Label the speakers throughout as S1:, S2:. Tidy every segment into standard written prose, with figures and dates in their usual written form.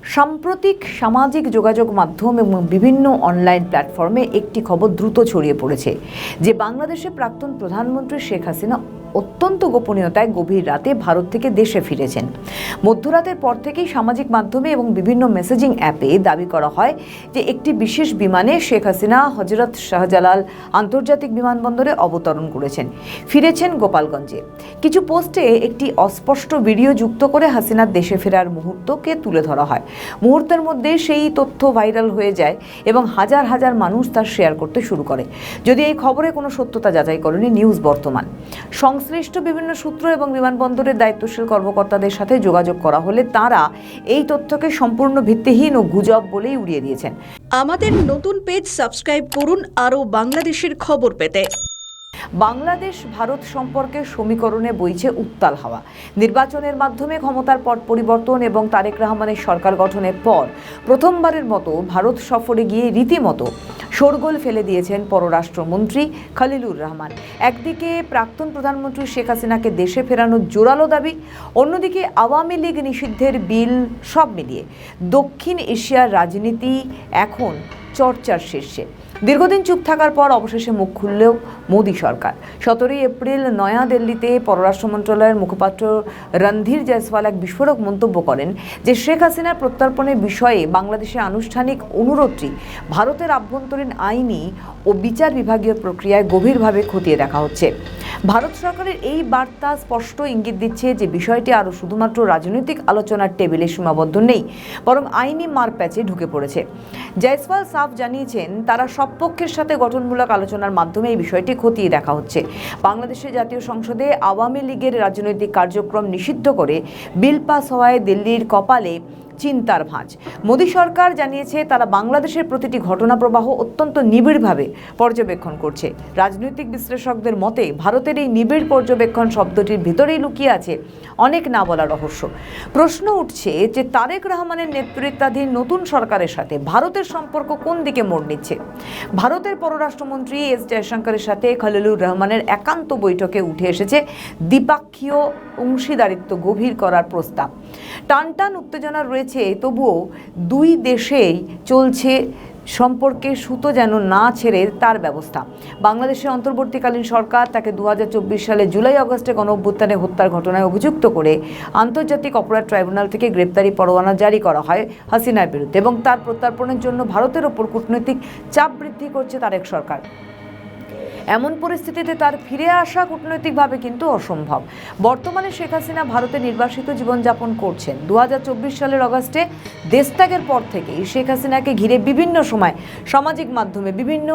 S1: সাম্প্রতিক সামাজিক যোগাযোগ মাধ্যম এবং বিভিন্ন অনলাইন প্ল্যাটফর্মে একটি খবর দ্রুত ছড়িয়ে পড়েছে যে বাংলাদেশের প্রাক্তন প্রধানমন্ত্রী শেখ হাসিনা অত্যন্ত গোপনীয়তায় গভীর রাতে ভারত থেকে দেশে ফিরেছেন। মধ্যরাতের পর থেকেই সামাজিক মাধ্যমে এবং বিভিন্ন মেসেজিং অ্যাপে দাবি করা হয় যে একটি বিশেষ বিমানে শেখ হাসিনা হজরত শাহজালাল আন্তর্জাতিক বিমানবন্দরে অবতরণ করেছেন, ফিরেছেন গোপালগঞ্জে। কিছু পোস্টে একটি অস্পষ্ট ভিডিও যুক্ত করে হাসিনার দেশে ফেরার মুহূর্তকে তুলে ধরা হয়। মুহূর্তের মধ্যে সেই তথ্য ভাইরাল হয়ে যায় এবং হাজার হাজার মানুষ তা শেয়ার করতে শুরু করে। যদি এই খবরে কোনো সত্যতা যাচাই করেনি নিউজ বর্তমান। সংশ্লিষ্ট বিভিন্ন সূত্র এবং বিমানবন্দরের দায়িত্বশীল কর্মকর্তাদের সাথে যোগাযোগ করা হলে তারা এই তথ্যকে সম্পূর্ণ ভিত্তিহীন ও গুজব বলেই উড়িয়ে দিয়েছেন।
S2: আমাদের নতুন পেজ সাবস্ক্রাইব করুন আরও বাংলাদেশের খবর পেতে।
S1: বাংলাদেশ ভারত সম্পর্কে সমীকরণে বইছে উত্তাল হাওয়া। নির্বাচনের মাধ্যমে ক্ষমতার পট পরিবর্তন এবং তারেক রহমানের সরকার গঠনের পর প্রথমবারের মতো ভারত সফরে গিয়ে রীতিমতো শোরগোল ফেলে দিয়েছেন পররাষ্ট্রমন্ত্রী খলিলুর রহমান। একদিকে প্রাক্তন প্রধানমন্ত্রী শেখ হাসিনাকে দেশে ফেরানোর জোরালো দাবি, অন্যদিকে আওয়ামী লীগ নিষিদ্ধের বিল। সব মিলিয়ে দক্ষিণ এশিয়ার রাজনীতি এখন চর্চার শীর্ষে। দীর্ঘদিন চুপ থাকার পর অবশেষে মুখ খুললেও মোদী সরকার। 17 এপ্রিল নয়াদিল্লিতে পররাষ্ট্র মন্ত্রণালয়ের মুখপাত্র রণধীর জয়সওয়াল এক বিস্ফোরক মন্তব্য করেন যে শেখ হাসিনার প্রত্যর্পণের বিষয়ে বাংলাদেশের আনুষ্ঠানিক অনুরোধটি ভারতের আভ্যন্তরীণ আইনি ও বিচার বিভাগীয় প্রক্রিয়ায় গভীরভাবে খতিয়ে দেখা হচ্ছে। ভারত সরকারের এই বার্তা স্পষ্ট ইঙ্গিত দিচ্ছে যে বিষয়টি আরও শুধুমাত্র রাজনৈতিক আলোচনার টেবিলে সীমাবদ্ধ নেই, বরং আইনি মারপ্যাচে ঢুকে পড়েছে। জয়সওয়াল সাফ জানিয়েছেন তারা সব পক্ষের সাথে গঠনমূলক আলোচনার মাধ্যমে এই বিষয়টি খতিয়ে দেখা হচ্ছে। বাংলাদেশের জাতীয় সংসদে আওয়ামী লীগের রাজনৈতিক কার্যক্রম নিষিদ্ধ করে বিল পাস হওয়ায় দিল্লির কপালে চিন্তার ভাঁজ। মোদী সরকার জানিয়েছে তারা বাংলাদেশের প্রতিটি ঘটনা প্রবাহ অত্যন্ত নিবিড়ভাবে পর্যবেক্ষণ করছে। রাজনৈতিক বিশ্লেষকদের মতে ভারতের এই নিবিড় পর্যবেক্ষণ শব্দটির ভিতরেই লুকিয়ে আছে অনেক না বলা রহস্য। প্রশ্ন উঠছে যে তারেক রহমানের নেতৃত্বাধীন নতুন সরকারের সাথে ভারতের সম্পর্ক কোন দিকে মোড় নিচ্ছে। ভারতের পররাষ্ট্রমন্ত্রী এস জয়শঙ্করের সাথে খলিলুর রহমানের একান্ত বৈঠকে উঠে এসেছে দ্বিপাক্ষীয় অংশীদারিত্ব গভীর করার প্রস্তাব। টানটান উত্তেজনা রয়েছে, তবুও দুই দেশেই চলছে সম্পর্কের সুতো যেন না ছেড়ে তার ব্যবস্থা। বাংলাদেশের অন্তর্বর্তীকালীন সরকার তাকে 2024 সালে জুলাই আগস্টে গণঅভ্যুত্থানে হত্যার ঘটনায় অভিযুক্ত করে আন্তর্জাতিক অপরাধ ট্রাইব্যুনাল থেকে গ্রেপ্তারি পরোয়ানা জারি করা হয় হাসিনার বিরুদ্ধে এবং তার প্রত্যর্পণের জন্য ভারতের ওপর কূটনৈতিক চাপ বৃদ্ধি করছে তারেক সরকার। এমন পরিস্থিতিতে তার ফিরে আসা কূটনৈতিকভাবে কিন্তু অসম্ভব। বর্তমানে শেখ হাসিনা ভারতে নির্বাসিত জীবনযাপন করছেন। 2024 সালের অগাস্টে দেশত্যাগের পর থেকেই শেখ হাসিনাকে ঘিরে বিভিন্ন সময় সামাজিক মাধ্যমে বিভিন্ন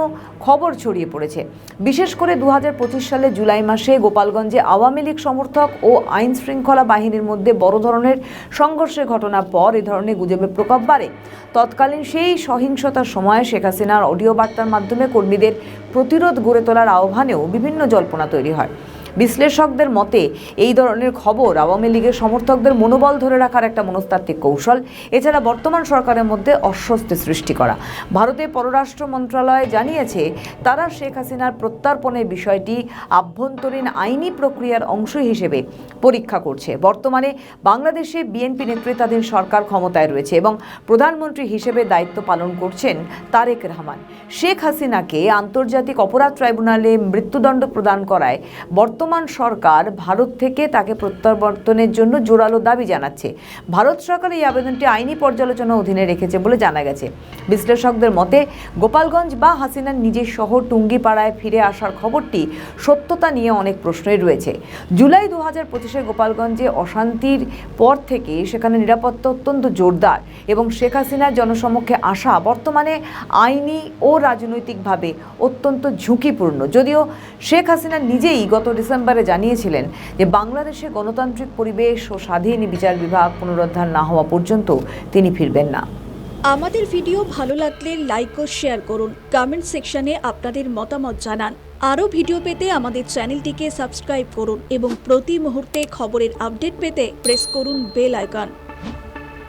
S1: খবর ছড়িয়ে পড়েছে। বিশেষ করে 2025 সালে জুলাই মাসে গোপালগঞ্জে আওয়ামী লীগ সমর্থক ও আইন শৃঙ্খলা বাহিনীর মধ্যে বড় ধরনের সংঘর্ষের ঘটনার পর এ ধরনের গুজবের প্রকোপ বাড়ে। তৎকালীন সেই সহিংসতার সময় শেখ হাসিনার অডিও বার্তার মাধ্যমে কর্মীদের প্রতিরোধ গড়ে তোলার আহ্বানেও বিভিন্ন জল্পনা তৈরি হয়। বিশ্লেষকদের মতে এই ধরনের খবর আওয়ামী লীগের সমর্থকদের মনোবল ধরে রাখার একটা মনস্তাত্ত্বিক কৌশল। এছাড়া বর্তমান সরকারের মধ্যে অস্বস্তি সৃষ্টি করা। ভারতের পররাষ্ট্র মন্ত্রণালয় জানিয়েছে তারা শেখ হাসিনার প্রত্যর্পণের বিষয়টি আভ্যন্তরীণ আইনি প্রক্রিয়ার অংশ হিসেবে পরীক্ষা করছে। বর্তমানে বাংলাদেশে বিএনপি নেতৃত্বাধীন সরকার ক্ষমতায় রয়েছে এবং প্রধানমন্ত্রী হিসেবে দায়িত্ব পালন করছেন তারেক রহমান। শেখ হাসিনাকে আন্তর্জাতিক অপরাধ ট্রাইব্যুনালে মৃত্যুদণ্ড প্রদান করায় বর্তমান সরকার ভারত থেকে তাকে প্রত্যাবর্তনের জন্য জোরালো দাবি জানাচ্ছে। ভারত সরকার এই আবেদনটি আইনি পর্যালোচনার অধীনে রেখেছে বলে জানা গেছে। বিশ্লেষকদের মতে গোপালগঞ্জ বা হাসিনার নিজের শহর টুঙ্গিপাড়ায় ফিরে আসার খবরটি সত্যতা নিয়ে অনেক প্রশ্নই রয়েছে। জুলাই 2025-এ গোপালগঞ্জে অশান্তির পর থেকে সেখানে নিরাপত্তা অত্যন্ত জোরদার এবং শেখ হাসিনার জনসমক্ষে আসা বর্তমানে আইনি ও রাজনৈতিকভাবে অত্যন্ত ঝুঁকিপূর্ণ। যদিও শেখ হাসিনা নিজেই গত ডিসেম্বরে জানিয়েছিলেন যে বাংলাদেশে গণতান্ত্রিক পরিবেশ ও স্বাধীন বিচার বিভাগ পুনরুদ্ধার না হওয়া পর্যন্ত তিনি ফিরবেন না।
S2: আমাদের ভিডিও ভালো লাগলে লাইক ও শেয়ার করুন। কমেন্ট সেকশনে আপনাদের মতামত জানান। আরও ভিডিও পেতে আমাদের চ্যানেলটিকে সাবস্ক্রাইব করুন এবং প্রতি মুহূর্তে খবরের আপডেট পেতে প্রেস করুন বেল আইকন।